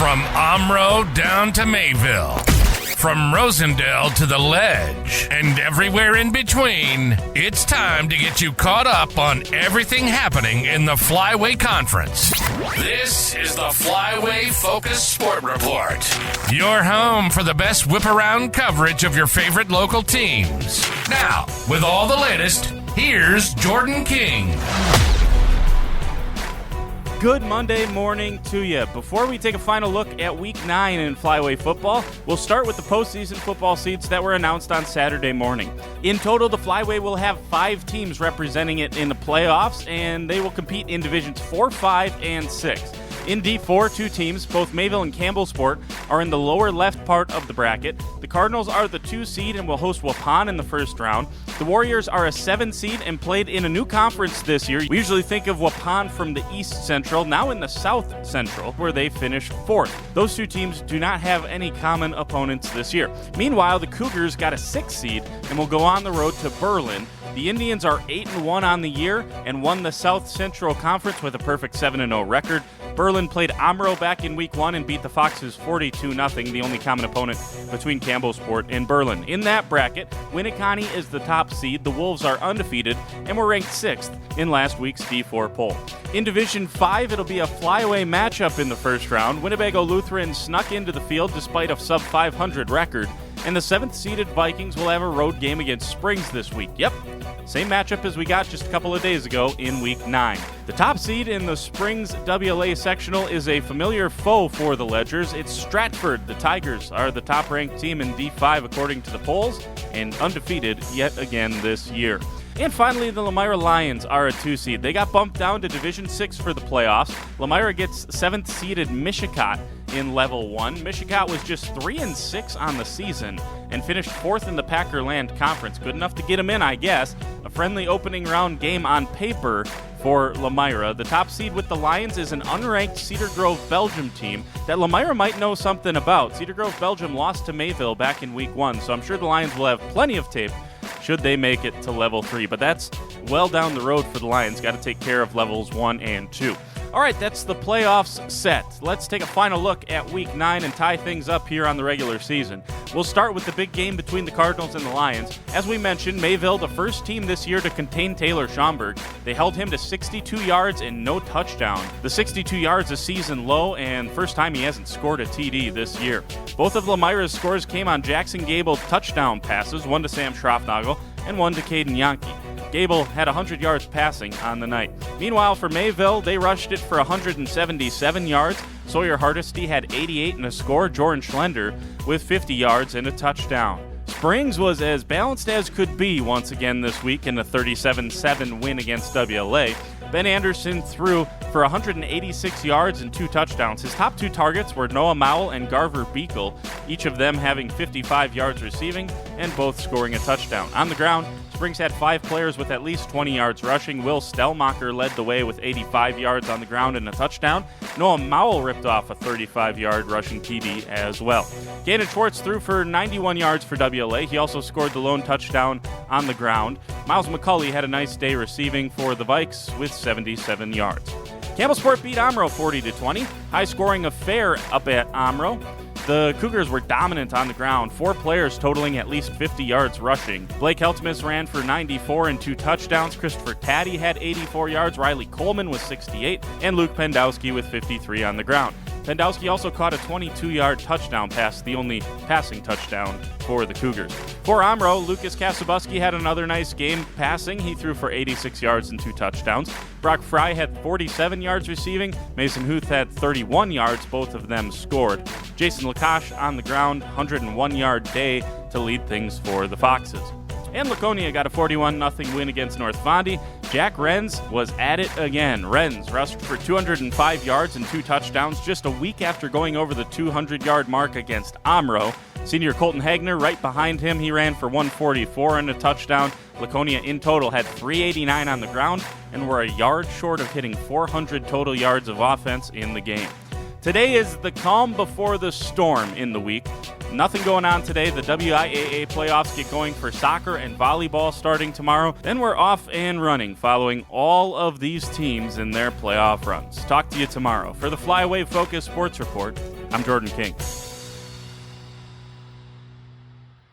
From Omro down to Mayville, from Rosendale to the Ledge, and everywhere in between, it's time to get you caught up on everything happening in the Flyway Conference. This is the Flyway Focus Sport Report, your home for the best whip-around coverage of your favorite local teams. Now, with all the latest, here's Jordan King. Good Monday morning to you. Before we take a final look at Week 9 in Flyway football, we'll start with the postseason football seeds that were announced on Saturday morning. In total, the Flyway will have 5 teams representing it in the playoffs, and they will compete in Divisions 4, 5, and 6. In D4, 2 teams, both Mayville and Campbellsport, are in the lower left part of the bracket. The Cardinals are the 2 seed and will host Waupun in the first round. The Warriors are a 7 seed and played in a new conference this year. We usually think of Waupun from the East Central, now in the South Central, where they finished 4th. Those 2 teams do not have any common opponents this year. Meanwhile, the Cougars got a 6 seed and will go on the road to Berlin. The Indians are 8-1 on the year and won the South Central Conference with a perfect 7-0 record. Berlin played Omro back in Week 1 and beat the Foxes 42-0, the only common opponent between Campbellsport and Berlin. In that bracket, Winneconne is the top seed, the Wolves are undefeated, and were ranked 6th in last week's D4 poll. In Division 5, it'll be a Flyway matchup in the first round. Winnebago Lutheran snuck into the field despite a sub-500 record, and the 7th-seeded Vikings will have a road game against Springs this week. Yep, same matchup as we got just a couple of days ago in Week 9. The top seed in the Springs WLA sectional is a familiar foe for the Ledgers. It's Stratford. The Tigers are the top-ranked team in D5 according to the polls, and undefeated yet again this year. And finally, the Lemira Lions are a 2 seed. They got bumped down to Division 6 for the playoffs. Lemira gets 7th-seeded Mishicot in Level 1. Mishicot was just 3-6 on the season and finished 4th in the Packerland Conference. Good enough to get them in, I guess. A friendly opening round game on paper for Lemira. The top seed with the Lions is an unranked Cedar Grove, Belgium team that Lemira might know something about. Cedar Grove, Belgium lost to Mayville back in Week 1, so I'm sure the Lions will have plenty of tape should they make it to Level 3. But that's well down the road for the Lions. Got to take care of Levels 1 and 2. All right, that's the playoffs set. Let's take a final look at Week 9 and tie things up here on the regular season. We'll start with the big game between the Cardinals and the Lions. As we mentioned, Mayville, the first team this year to contain Taylor Schomburg. They held him to 62 yards and no touchdown. The 62 yards a season low, and first time he hasn't scored a TD this year. Both of Lemira's scores came on Jackson Gable touchdown passes, one to Sam Schroffnagel and one to Caden Yankee. Gable had 100 yards passing on the night. Meanwhile, for Mayville, they rushed it for 177 yards. Sawyer Hardesty had 88 and a score. Jordan Schlender with 50 yards and a touchdown. Springs was as balanced as could be once again this week in a 37-7 win against WLA. Ben Anderson threw for 186 yards and 2 touchdowns. His top 2 targets were Noah Mowell and Garver Beekle, each of them having 55 yards receiving and both scoring a touchdown. On the ground, Springs had 5 players with at least 20 yards rushing. Will Stellmacher led the way with 85 yards on the ground and a touchdown. Noah Mowell ripped off a 35-yard rushing TD as well. Gannon Schwartz threw for 91 yards for WLA. He also scored the lone touchdown on the ground. Miles McCulley had a nice day receiving for the Vikes with 77 yards. Campbellsport beat Omro 40-20. High-scoring affair up at Omro. The Cougars were dominant on the ground, 4 players totaling at least 50 yards rushing. Blake Heltmus ran for 94 and 2 touchdowns. Christopher Taddy had 84 yards. Riley Coleman was 68, and Luke Pendowski with 53 on the ground. Pendowski also caught a 22-yard touchdown pass, the only passing touchdown for the Cougars. For Omro, Lucas Kasabuski had another nice game passing. He threw for 86 yards and 2 touchdowns. Brock Fry had 47 yards receiving. Mason Huth had 31 yards. Both of them scored. Jason Lakash on the ground, 101-yard day to lead things for the Foxes. And Laconia got a 41-0 win against North Fondy. Jack Renz was at it again. Renz rushed for 205 yards and 2 touchdowns just a week after going over the 200-yard mark against Omro. Senior Colton Hagner right behind him. He ran for 144 and a touchdown. Laconia in total had 389 on the ground and were a yard short of hitting 400 total yards of offense in the game. Today is the calm before the storm in the week. Nothing going on today. The WIAA playoffs get going for soccer and volleyball starting tomorrow. Then we're off and running following all of these teams in their playoff runs. Talk to you tomorrow. For the Flyway Focus Sports Report, I'm Jordan King.